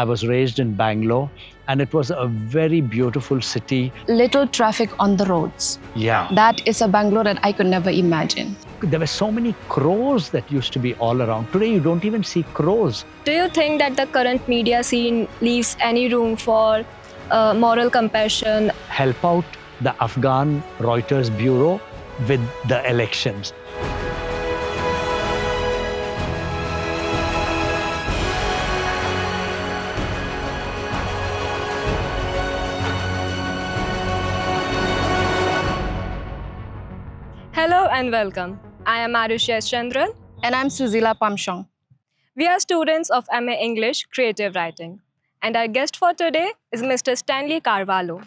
I was raised in Bangalore, and it was a very beautiful city. Little traffic on the roads. Yeah. That is a Bangalore that I could never imagine. There were so many crows that used to be all around. Today, you don't even see crows. Do you think that the current media scene leaves any room for moral compassion? Help out the Afghan Reuters Bureau with the elections. Hello and welcome. I am Arushya Chandran. And I'm Suzila Pamshong. We are students of MA English Creative Writing. And our guest for today is Mr. Stanley Carvalho,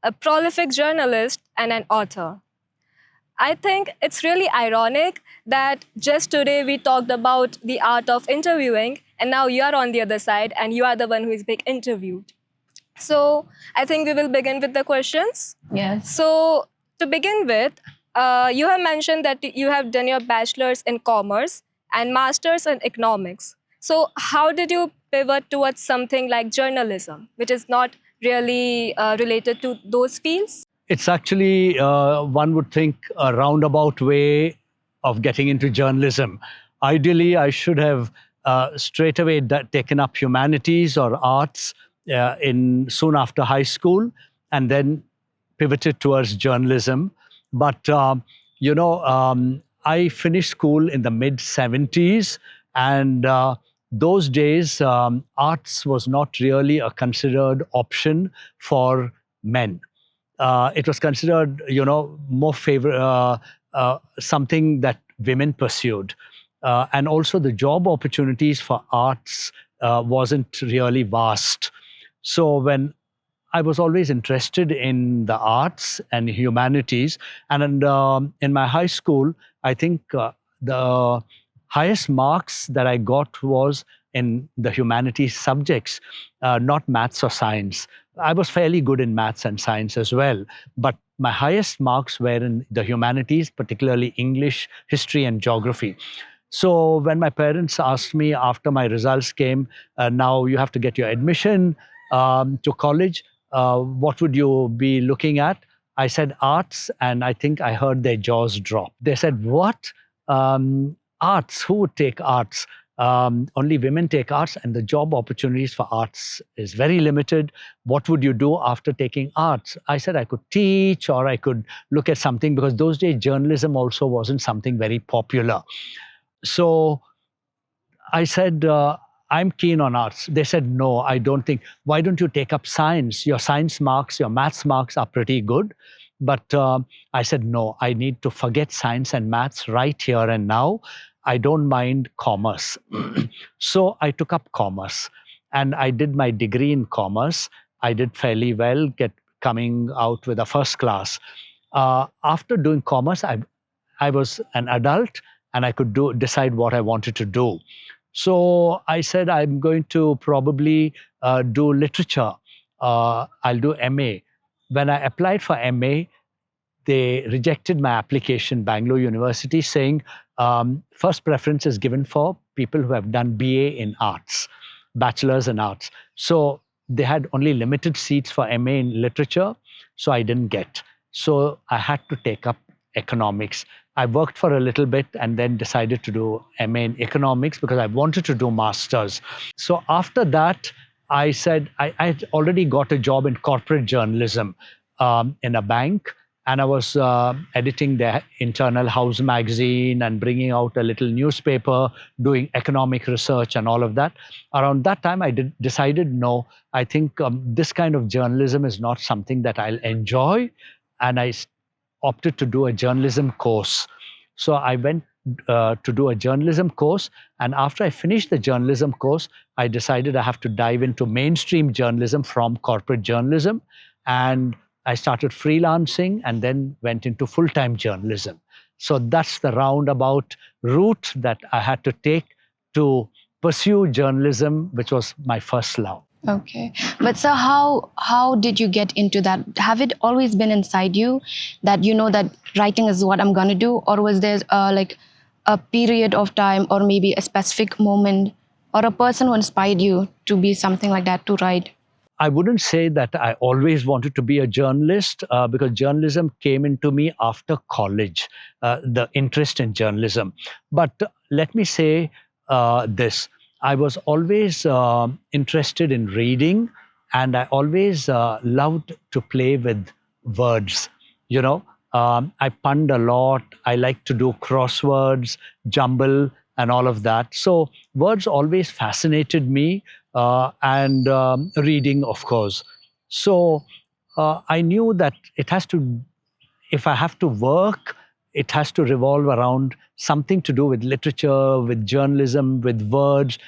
a prolific journalist and an author. I think it's really ironic that just today we talked about the art of interviewing, and now you are on the other side and you are the one who is being interviewed. So I think we will begin with the questions. Yes. So to begin with, you have mentioned that you have done your bachelor's in commerce and master's in economics. So how did you pivot towards something like journalism, which is not really related to those fields? It's actually, one would think, a roundabout way of getting into journalism. Ideally, I should have straight away taken up humanities or arts soon after high school, and then pivoted towards journalism. But, I finished school in the mid-70s, and those days, arts was not really a considered option for men. It was considered, more something that women pursued. And also the job opportunities for arts wasn't really vast. So when I was always interested in the arts and humanities. And in my high school, I think the highest marks that I got was in the humanities subjects, not maths or science. I was fairly good in maths and science as well, but my highest marks were in the humanities, particularly English, history, and geography. So when my parents asked me after my results came, now you have to get your admission to college, what would you be looking at? I said arts, and I think I heard their jaws drop. They said, what? Arts? Who would take arts? Only women take arts, and the job opportunities for arts is very limited. What would you do after taking arts? I said I could teach, or I could look at something, because those days journalism also wasn't something very popular. So I said, I'm keen on arts. They said, no, I don't think. Why don't you take up science? Your science marks, your maths marks are pretty good. But I said, no, I need to forget science and maths right here and now. I don't mind commerce. So I took up commerce, and I did my degree in commerce. I did fairly well, coming out with a first class. After doing commerce, I was an adult, and I could decide what I wanted to do. So I said, I'm going to probably do literature. I'll do MA. When I applied for MA, they rejected my application, Bangalore University, saying first preference is given for people who have done BA in arts, bachelor's in arts. So they had only limited seats for MA in literature, so I didn't get. So I had to take up economics. I worked for a little bit and then decided to do MA in economics because I wanted to do master's. So after that, I said I had already got a job in corporate journalism in a bank, and I was editing their internal house magazine and bringing out a little newspaper, doing economic research and all of that. Around that time, I decided, no, I think this kind of journalism is not something that I'll enjoy, and I opted to do a journalism course. So I went to do a journalism course, and after I finished the journalism course, I decided I have to dive into mainstream journalism from corporate journalism, and I started freelancing and then went into full-time journalism. So that's the roundabout route that I had to take to pursue journalism, which was my first love. Okay. But so how did you get into that? Have it always been inside you that you know that writing is what I'm going to do? Or was there like a period of time or maybe a specific moment or a person who inspired you to be something like that, to write? I wouldn't say that I always wanted to be a journalist because journalism came into me after college, the interest in journalism. But let me say this. I was always interested in reading, and I always loved to play with words. You know, I punned a lot. I like to do crosswords, jumble, and all of that. So words always fascinated me, and reading, of course. So I knew that it has to, if I have to work, it has to revolve around something to do with literature, with journalism, with words,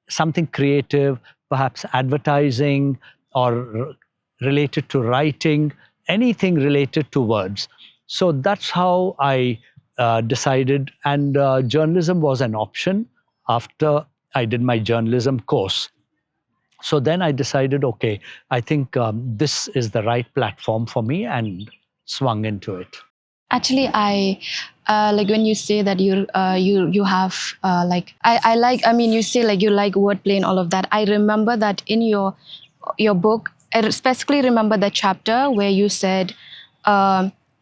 something creative, perhaps advertising, or related to writing, anything related to words. So that's how I decided, and journalism was an option after I did my journalism course. So then I decided, okay, I think this is the right platform for me, and swung into it. Actually, I like when you say that you have like I like, I mean, you say like you like wordplay and all of that. I remember that in your book. I specifically remember the chapter where you said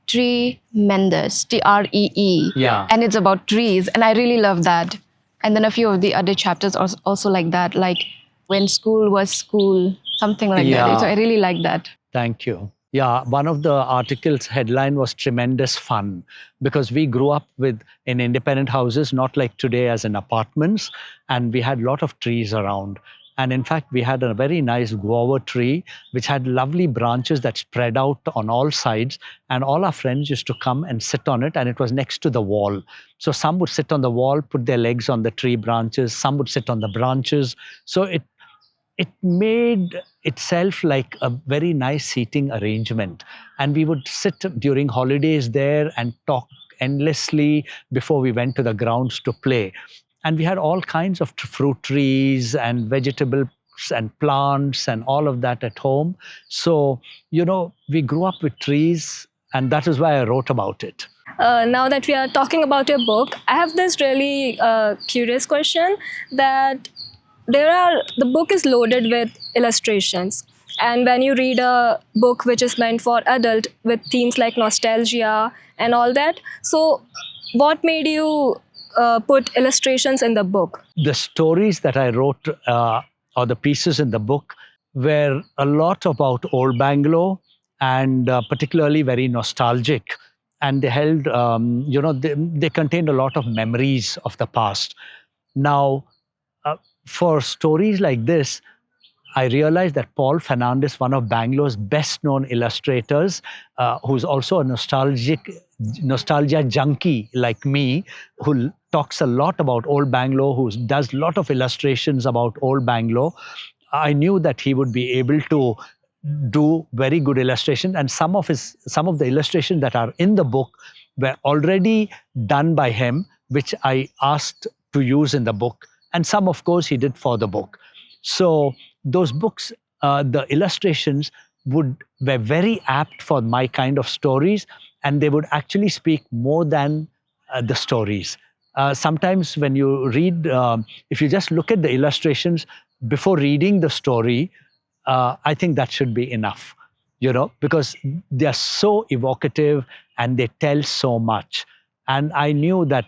tree menders, TREE, Yeah. and it's about trees, and I really love that. And then a few of the other chapters are also like that, like when school was school, something like that. Yeah. So I really like that. Thank you. Yeah, one of the articles' headline was tremendous fun, because we grew up in independent houses, not like today as in apartments, and we had a lot of trees around. And in fact, we had a very nice guava tree, which had lovely branches that spread out on all sides. And all our friends used to come and sit on it, and it was next to the wall. So some would sit on the wall, put their legs on the tree branches, some would sit on the branches. So it made itself like a very nice seating arrangement. And we would sit during holidays there and talk endlessly before we went to the grounds to play. And we had all kinds of fruit trees and vegetables and plants and all of that at home. So, we grew up with trees, and that is why I wrote about it. Now that we are talking about your book, I have this really curious question that the book is loaded with illustrations. And when you read a book which is meant for adult with themes like nostalgia and all that, so what made you put illustrations in the book? The stories that I wrote, or the pieces in the book, were a lot about old Bangalore, and particularly very nostalgic. And they held, they contained a lot of memories of the past. Now, for stories like this, I realized that Paul Fernandez, one of Bangalore's best-known illustrators, who's also a nostalgia junkie like me, who talks a lot about old Bangalore, who does a lot of illustrations about old Bangalore, I knew that he would be able to do very good illustration. And some of the illustrations that are in the book were already done by him, which I asked to use in the book. And some, of course, he did for the book. So those books, the illustrations were very apt for my kind of stories, and they would actually speak more than the stories. Sometimes when you read, if you just look at the illustrations before reading the story, I think that should be enough, because they are so evocative and they tell so much. And I knew that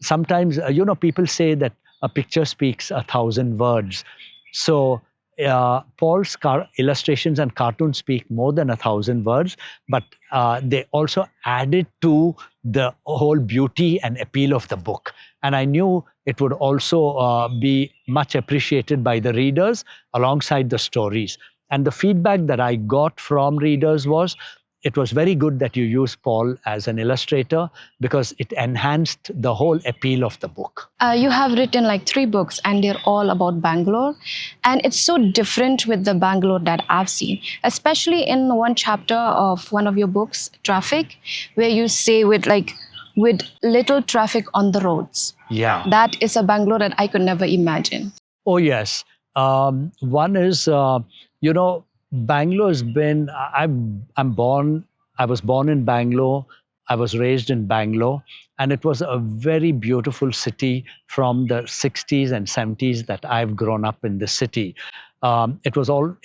sometimes, people say that a picture speaks 1,000 words. So Paul's illustrations and cartoons speak more than 1,000 words, but they also added to the whole beauty and appeal of the book. And I knew it would also be much appreciated by the readers alongside the stories. And the feedback that I got from readers was, it was very good that you used Paul as an illustrator, because it enhanced the whole appeal of the book. You have written like 3 books, and they're all about Bangalore. And it's so different with the Bangalore that I've seen, especially in one chapter of one of your books, Traffic, where you say with little traffic on the roads. Yeah. That is a Bangalore that I could never imagine. Oh, yes. One is, Bangalore has been, I was born in Bangalore. I was raised in Bangalore, and it was a very beautiful city from the 60s and 70s that I've grown up in the city. It was all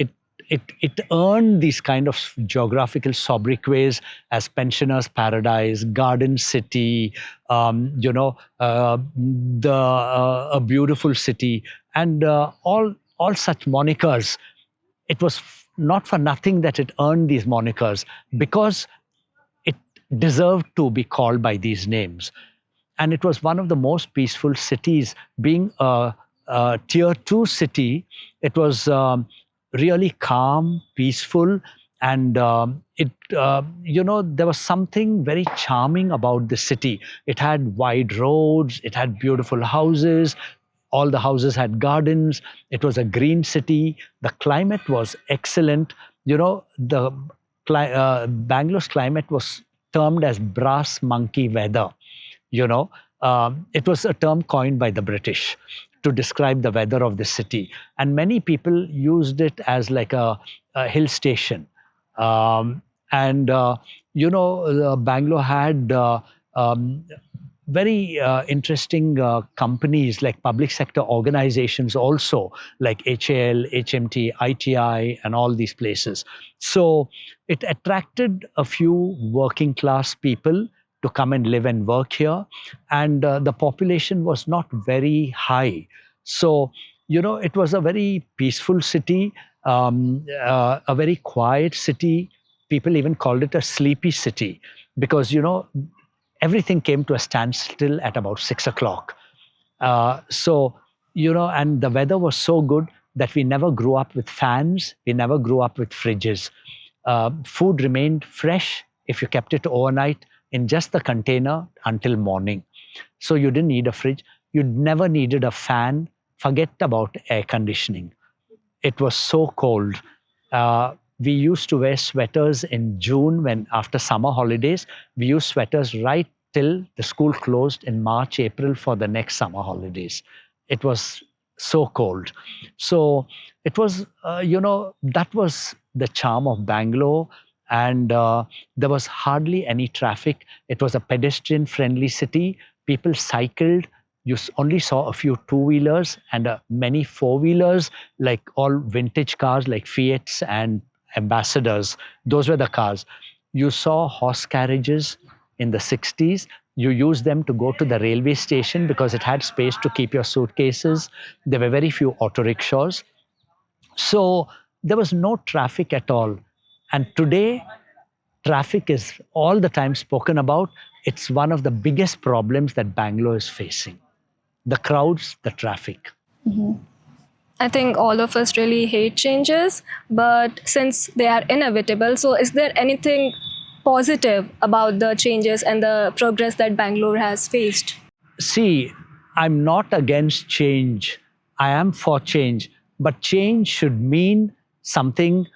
it earned these kind of geographical sobriquets as pensioners paradise, garden city, a beautiful city, and all such monikers. It was not for nothing that it earned these monikers, because it deserved to be called by these names. And it was one of the most peaceful cities. Being a tier 2 city, it was really calm, peaceful, and there was something very charming about the city. It had wide roads, it had beautiful houses, all the houses had gardens, it was a green city, the climate was excellent. Bangalore's climate was termed as brass monkey weather. It was a term coined by the British to describe the weather of the city, and many people used it as like a hill station. And Bangalore had very interesting companies, like public sector organizations also, like HAL, HMT, ITI, and all these places. So it attracted a few working class people to come and live and work here. And the population was not very high. So, it was a very peaceful city, a very quiet city. People even called it a sleepy city because, everything came to a standstill at about 6 o'clock. And the weather was so good that we never grew up with fans. We never grew up with fridges. Food remained fresh if you kept it overnight in just the container until morning. So you didn't need a fridge. You never needed a fan. Forget about air conditioning. It was so cold. We used to wear sweaters in June when after summer holidays. We used sweaters right till the school closed in March, April for the next summer holidays. It was so cold. So it was, that was the charm of Bangalore. And there was hardly any traffic. It was a pedestrian-friendly city. People cycled. You only saw a few two-wheelers and many four-wheelers, like all vintage cars like Fiats and Ambassadors. Those were the cars. You saw horse carriages in the 60s. You used them to go to the railway station because it had space to keep your suitcases. There were very few auto rickshaws. So there was no traffic at all. And today, traffic is all the time spoken about. It's one of the biggest problems that Bangalore is facing. The crowds, the traffic. Mm-hmm. I think all of us really hate changes, but since they are inevitable, so is there anything positive about the changes and the progress that Bangalore has faced? See, I'm not against change. I am for change, but change should mean something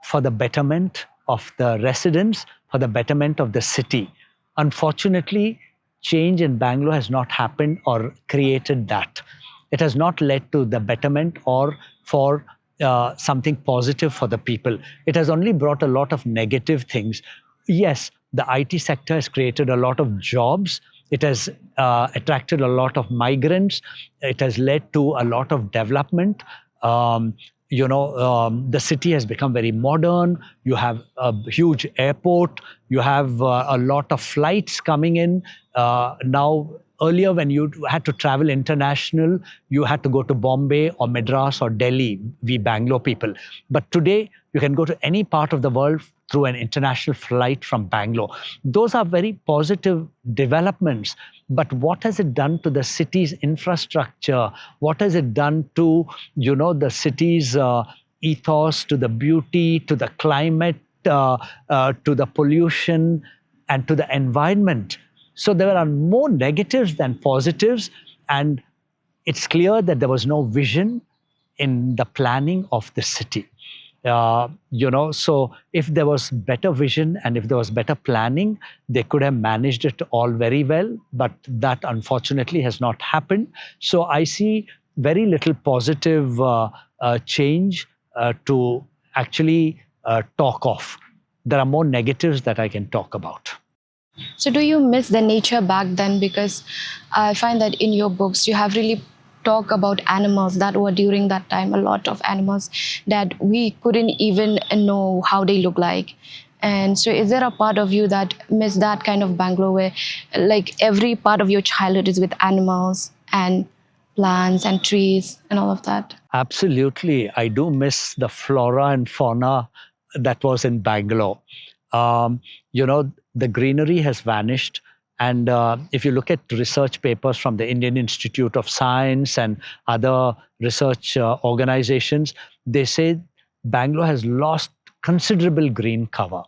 for the betterment of the residents, for the betterment of the city. Unfortunately, change in Bangalore has not happened or created that. It has not led to the betterment or for something positive for the people. It has only brought a lot of negative things. Yes, the IT sector has created a lot of jobs. It has attracted a lot of migrants. It has led to a lot of development. The city has become very modern. You have a huge airport. You have a lot of flights coming in. Now, earlier when you had to travel international, you had to go to Bombay or Madras or Delhi, we Bangalore people. But today, you can go to any part of the world through an international flight from Bangalore. Those are very positive developments. But what has it done to the city's infrastructure? What has it done to, the city's ethos, to the beauty, to the climate, to the pollution, and to the environment? So there are more negatives than positives, and it's clear that there was no vision in the planning of the city. So if there was better vision and if there was better planning, they could have managed it all very well, but that unfortunately has not happened. So I see very little positive change to actually talk of. There are more negatives that I can talk about. So do you miss the nature back then? Because I find that in your books you have really talk about animals that were during that time, a lot of animals that we couldn't even know how they look like. And so is there a part of you that miss that kind of Bangalore where like every part of your childhood is with animals and plants and trees and all of that? Absolutely. I do miss the flora and fauna that was in Bangalore. Um, the greenery has vanished. And if you look at research papers from the Indian Institute of Science and other research organizations, they say Bangalore has lost considerable green cover.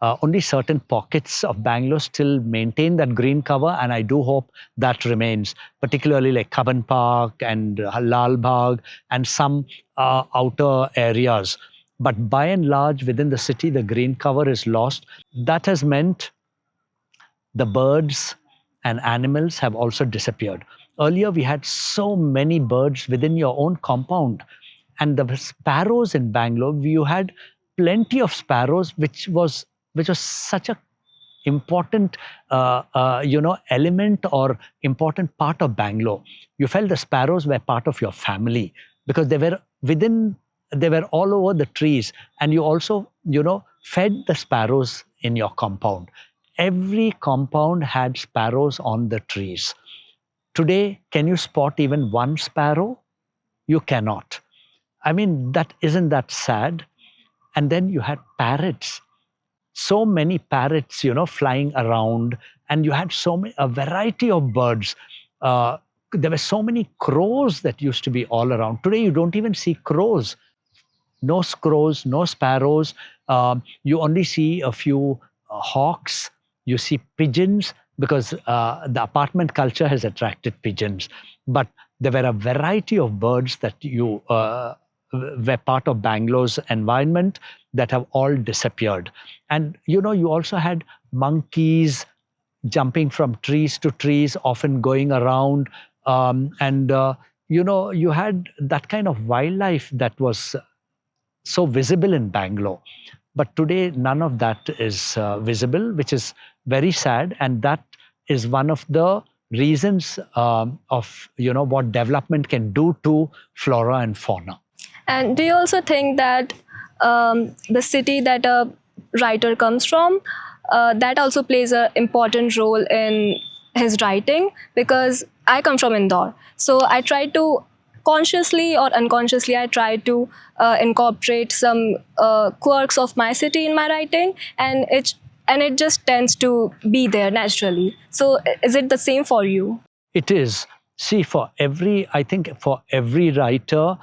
Only certain pockets of Bangalore still maintain that green cover, and I do hope that remains, particularly like Cubbon Park and Lal Bagh and some outer areas. But by and large, within the city, the green cover is lost. That has meant the birds and animals have also disappeared. Earlier, we had so many birds within your own compound. And the sparrows in Bangalore, you had plenty of sparrows, which was such a important element or important part of Bangalore. You felt the sparrows were part of your family because they were all over the trees, and you also fed the sparrows in your compound. Every compound had sparrows on the trees. Today, can you spot even one sparrow? You cannot. I mean, that isn't that sad? And then you had parrots, so many parrots, flying around, and you had a variety of birds. There were so many crows that used to be all around. Today, you don't even see crows. No crows, no sparrows. You only see a few hawks. You see pigeons because the apartment culture has attracted pigeons. But there were a variety of birds that were part of Bangalore's environment that have all disappeared. And you also had monkeys jumping from trees to trees, often going around. And you had that kind of wildlife that was so visible in Bangalore. But today, none of that is visible, which is very sad. And that is one of the reasons of what development can do to flora and fauna. And do you also think that the city that a writer comes from, that also plays an important role in his writing? Because I come from Indore, so I try to consciously or unconsciously, I try to incorporate some quirks of my city in my writing, and it just tends to be there naturally. So is it the same for you? It is. See, I think for every writer,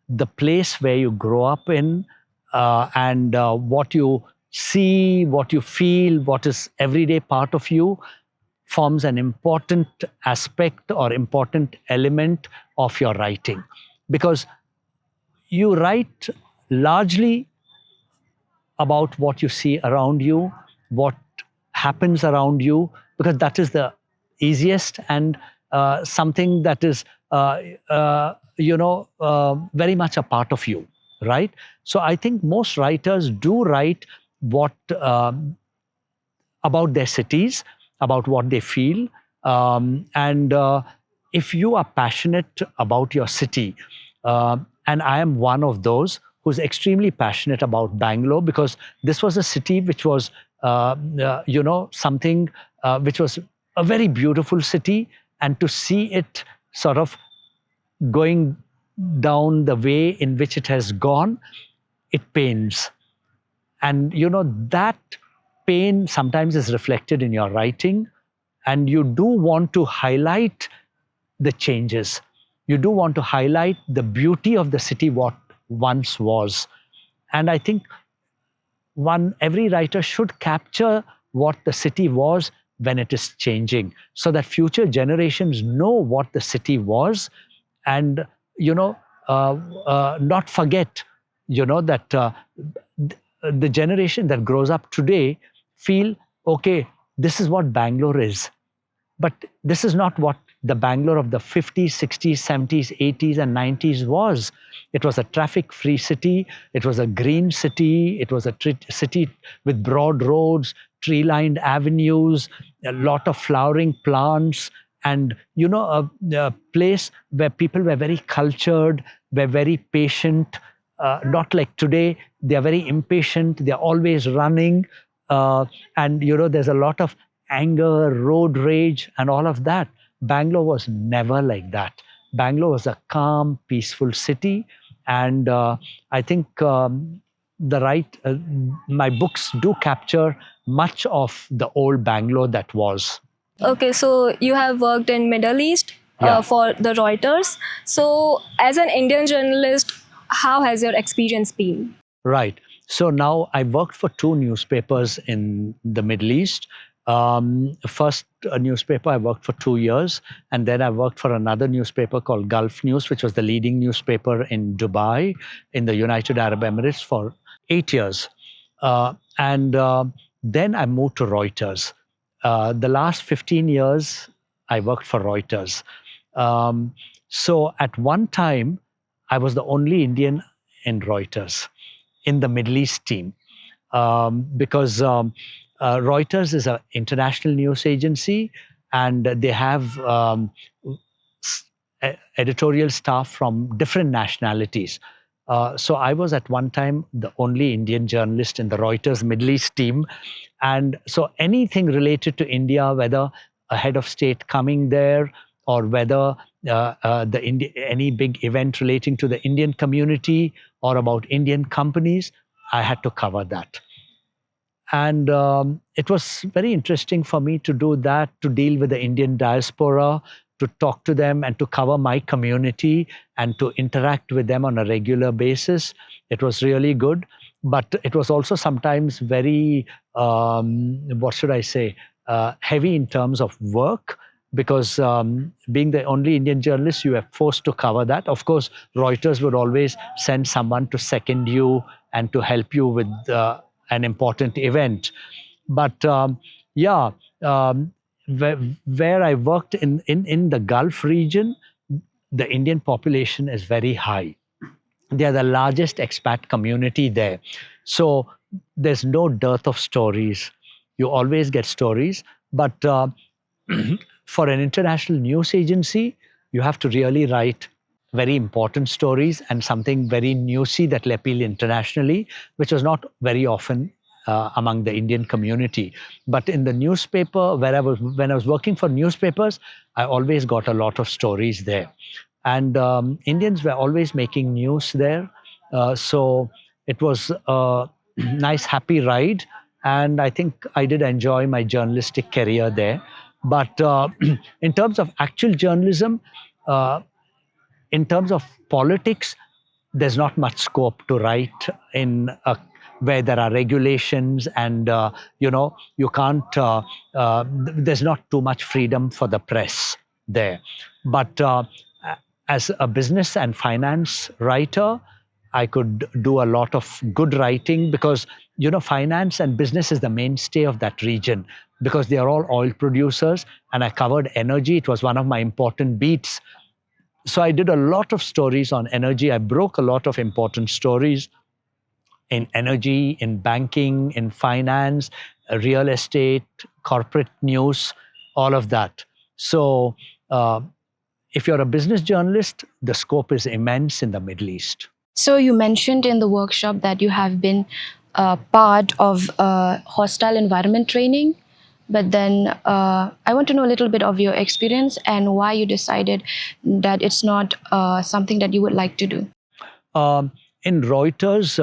the place where you grow up in and what you see, what you feel, what is everyday part of you forms an important aspect or important element of your writing. Because you write largely about what you see around you, what happens around you, because that is the easiest and something that is very much a part of you, right? So I think most writers do write what about their cities, about what they feel, and if you are passionate about your city, and I am one of those who's extremely passionate about Bangalore, because this was a city which was something which was a very beautiful city, and to see it sort of going down the way in which it has gone, it pains. And that pain sometimes is reflected in your writing, and you do want to highlight the changes. You do want to highlight the beauty of the city, what once was. And I think every writer should capture what the city was when it is changing, so that future generations know what the city was, and not forget that the generation that grows up today feel, okay, this is what Bangalore is. But this is not what the Bangalore of the 50s, 60s, 70s, 80s, and 90s was. It was a traffic-free city. It was a green city. It was a city with broad roads, tree-lined avenues, a lot of flowering plants, and a place where people were very cultured, were very patient. Not like today, they are very impatient. They are always running, and there's a lot of anger, road rage, and all of that. Bangalore was never like that. Bangalore was a calm, peaceful city, and I think my books do capture much of the old Bangalore that was. Okay, so you have worked in Middle East Yeah. for the Reuters. So as an Indian journalist, how has your experience been? Right. So now I worked for two newspapers in the Middle East. First a newspaper I worked for 2 years, and then I worked for another newspaper called Gulf News, which was the leading newspaper in Dubai, in the United Arab Emirates, for 8 years. And then I moved to Reuters. The last 15 years, I worked for Reuters. So at one time, I was the only Indian in Reuters, in the Middle East team, because Reuters is an international news agency, and they have editorial staff from different nationalities. So I was at one time the only Indian journalist in the Reuters Middle East team. And so anything related to India, whether a head of state coming there, or whether any big event relating to the Indian community or about Indian companies, I had to cover that. And it was very interesting for me to do that, to deal with the Indian diaspora, to talk to them and to cover my community and to interact with them on a regular basis. It was really good. But it was also sometimes very, what should I say, heavy in terms of work, because being the only Indian journalist, you are forced to cover that. Of course, Reuters would always send someone to second you and to help you with an important event. But yeah, where I worked in the Gulf region, the Indian population is very high. They are the largest expat community there. So there's no dearth of stories. You always get stories. But for an international news agency, you have to really write very important stories and something very newsy that will appeal internationally, which was not very often among the Indian community. But in the newspaper, when I was working for newspapers, I always got a lot of stories there. And Indians were always making news there. So it was a nice, happy ride. And I think I did enjoy my journalistic career there. But in terms of actual journalism, in terms of politics, there's not much scope to write in where there are regulations, and you can't. There's not too much freedom for the press there. But as a business and finance writer, I could do a lot of good writing, because finance and business is the mainstay of that region, because they are all oil producers, and I covered energy. It was one of my important beats. So I did a lot of stories on energy. I broke a lot of important stories in energy, in banking, in finance, real estate, corporate news, all of that. So if you're a business journalist, the scope is immense in the Middle East. So you mentioned in the workshop that you have been part of hostile environment training, but then I want to know a little bit of your experience and why you decided that it's not something that you would like to do. In Reuters,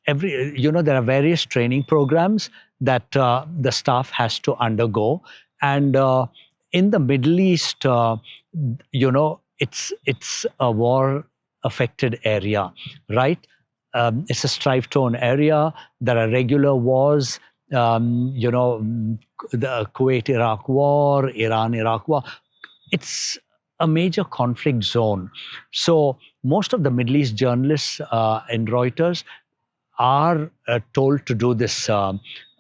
there are various training programs that the staff has to undergo, and in the Middle East, it's a war-affected area, right? It's a strife-torn area. There are regular wars. The Kuwait-Iraq war, Iran-Iraq war. It's a major conflict zone. So most of the Middle East journalists in Reuters are told to do this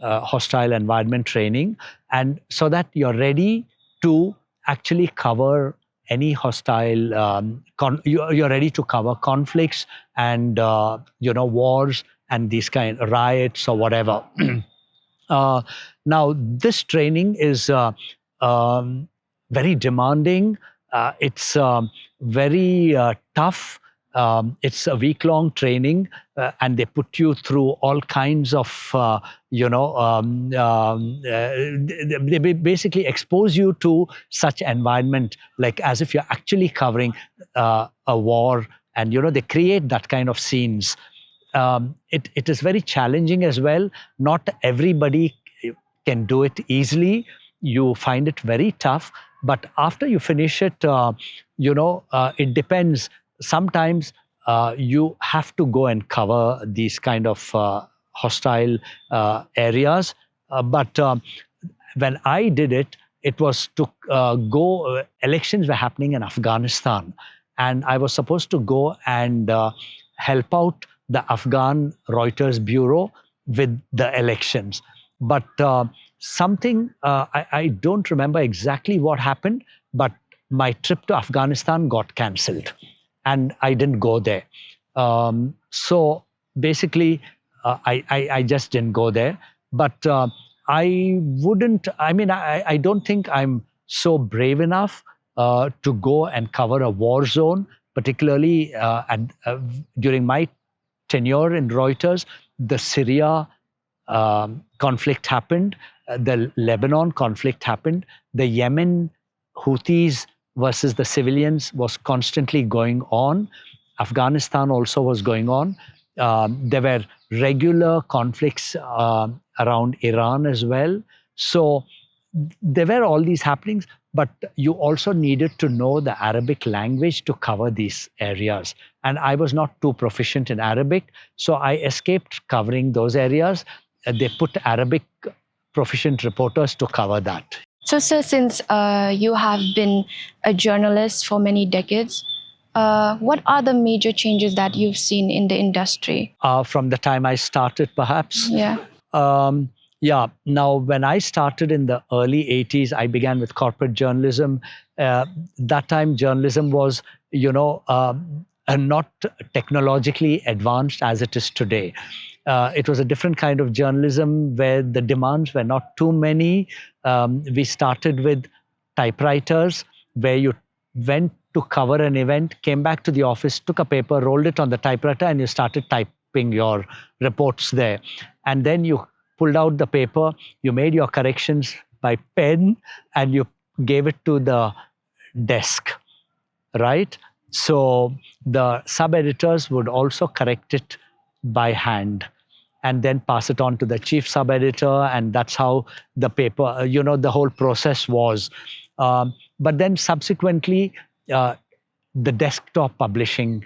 hostile environment training, and so that you're ready to actually cover any hostile, you're ready to cover conflicts and wars and these kind of riots or whatever. Uh, Now, this training is um, very demanding. It's very tough. It's a week-long training, and they put you through all kinds of, they basically expose you to such environment, like as if you're actually covering a war, and they create that kind of scenes. It is very challenging as well. Not everybody can do it easily. You find it very tough. But after you finish it, it depends. Sometimes you have to go and cover these kind of hostile areas. But when I did it, it was to go. Elections were happening in Afghanistan, and I was supposed to go and help out the Afghan Reuters bureau with the elections. But I don't remember exactly what happened, but my trip to Afghanistan got cancelled, and I didn't go there. So basically, I just didn't go there. But I wouldn't. I mean, I don't think I'm so brave enough to go and cover a war zone, particularly during my tenure in Reuters. The Syria conflict happened, the Lebanon conflict happened, the Yemen Houthis versus the civilians was constantly going on. Afghanistan also was going on. There were regular conflicts around Iran as well. So there were all these happenings, but you also needed to know the Arabic language to cover these areas. And I was not too proficient in Arabic, so I escaped covering those areas. They put Arabic proficient reporters to cover that. So, sir, since you have been a journalist for many decades, what are the major changes that you've seen in the industry? From the time I started, perhaps? Yeah. Yeah. Now, when I started in the early 80s, I began with corporate journalism. That time, journalism was, not technologically advanced as it is today. It was a different kind of journalism where the demands were not too many. We started with typewriters, where you went to cover an event, came back to the office, took a paper, rolled it on the typewriter, and you started typing your reports there. And then you pulled out the paper, you made your corrections by pen, and you gave it to the desk, right? So the sub-editors would also correct it by hand and then pass it on to the chief sub-editor, and that's how the paper, the whole process was. But then subsequently, the desktop publishing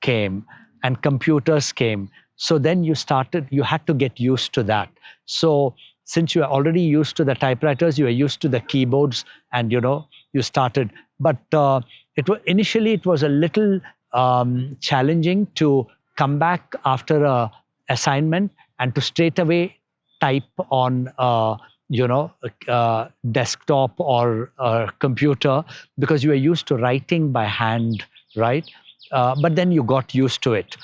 came and computers came. So then you had to get used to that. So since you are already used to the typewriters, you are used to the keyboards, and you started. But initially it was a little challenging to come back after a assignment and to straight away type on desktop or computer, because you are used to writing by hand, right? But then you got used to it,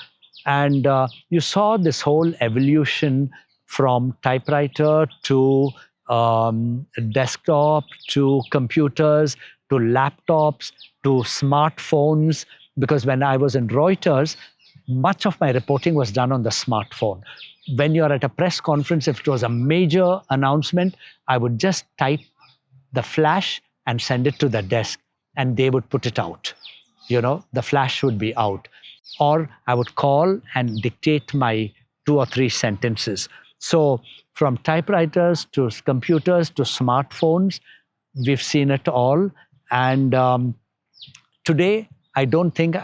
and you saw this whole evolution from typewriter to desktop to computers to laptops to smartphones. Because when I was in Reuters, much of my reporting was done on the smartphone. When you're at a press conference, if it was a major announcement, I would just type the flash and send it to the desk, and they would put it out. The flash would be out. Or I would call and dictate my 2 or 3 sentences. So from typewriters to computers to smartphones, we've seen it all. And today, I don't think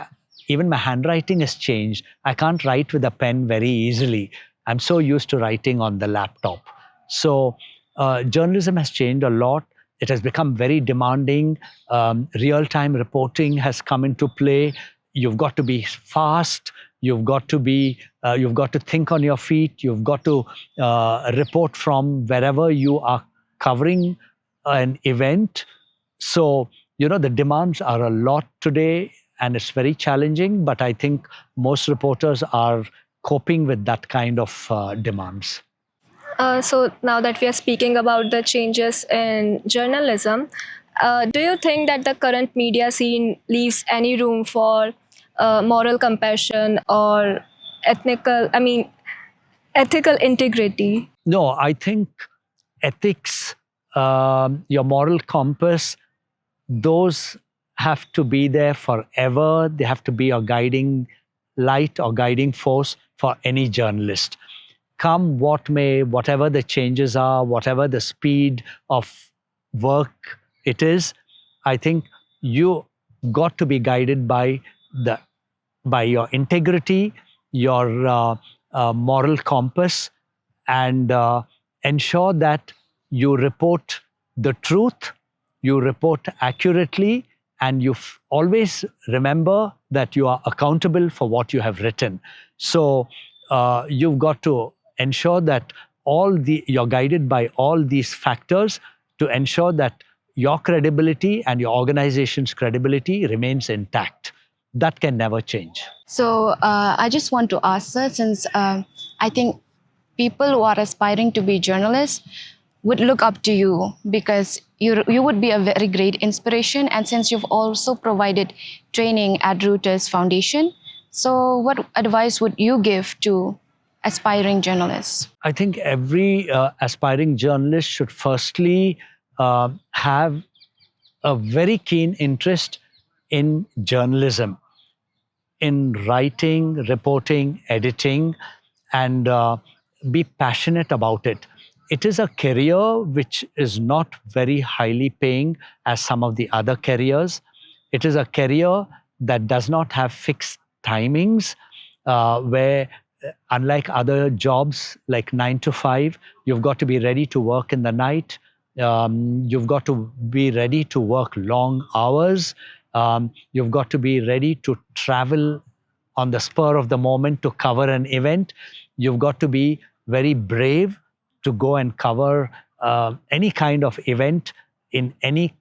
even my handwriting has changed. I can't write with a pen very easily. I'm so used to writing on the laptop. So journalism has changed a lot. It has become very demanding. Real-time reporting has come into play. You've got to be fast. You've got to think on your feet. You've got to report from wherever you are covering an event. So, the demands are a lot today, and it's very challenging, but I think most reporters are coping with that kind of demands. So now that we are speaking about the changes in journalism, do you think that the current media scene leaves any room for moral compassion or ethical integrity? No, I think ethics, your moral compass, those have to be there forever. They have to be a guiding light or guiding force for any journalist. Come what may, whatever the changes are, whatever the speed of work it is, I think you got to be guided the by your integrity, your moral compass, and ensure that you report the truth, you report accurately, and you always remember that you are accountable for what you have written. So you've got to ensure that you're guided by all these factors to ensure that your credibility and your organization's credibility remains intact. That can never change. So I just want to ask, sir, since I think people who are aspiring to be journalists would look up to you because you would be a very great inspiration. And since you've also provided training at Reuters Foundation, so what advice would you give to aspiring journalists? I think every aspiring journalist should firstly have a very keen interest in journalism, in writing, reporting, editing, and be passionate about it. It is a career which is not very highly paying as some of the other careers. It is a career that does not have fixed timings, where unlike other jobs like 9 to 5, you've got to be ready to work in the night. You've got to be ready to work long hours. You've got to be ready to travel on the spur of the moment to cover an event. You've got to be very brave to go and cover any kind of event in any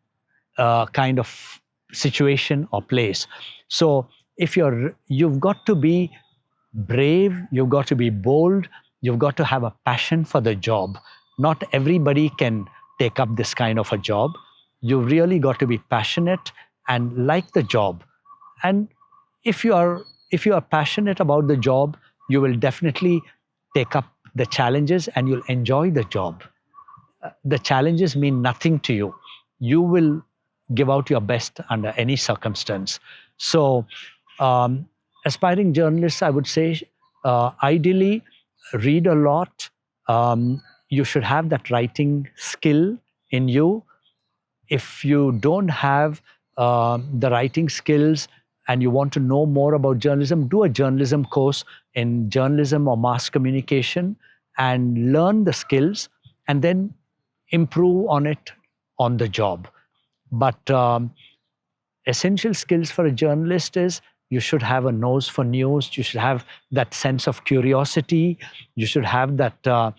kind of situation or place. So if you've got to be brave, you've got to be bold, you've got to have a passion for the job. Not everybody can take up this kind of a job. You've really got to be passionate and like the job. And if you are passionate about the job, you will definitely take up the challenges and you'll enjoy the job. The challenges mean nothing to you. You will give out your best under any circumstance. So, aspiring journalists, I would say, ideally, read a lot. You should have that writing skill in you. If you don't have the writing skills and you want to know more about journalism, do a journalism course in journalism or mass communication and learn the skills and then improve on it on the job. But essential skills for a journalist is you should have a nose for news. You should have that sense of curiosity. You should have that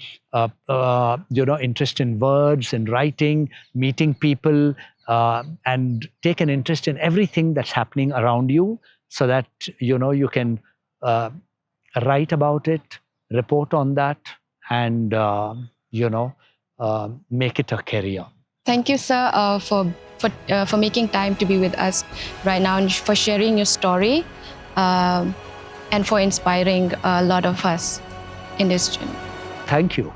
interest in words, in writing, meeting people, and take an interest in everything that's happening around you, so that you can write about it, report on that, and make it a career. Thank you, sir, for making time to be with us right now and for sharing your story and for inspiring a lot of us in this journey. Thank you.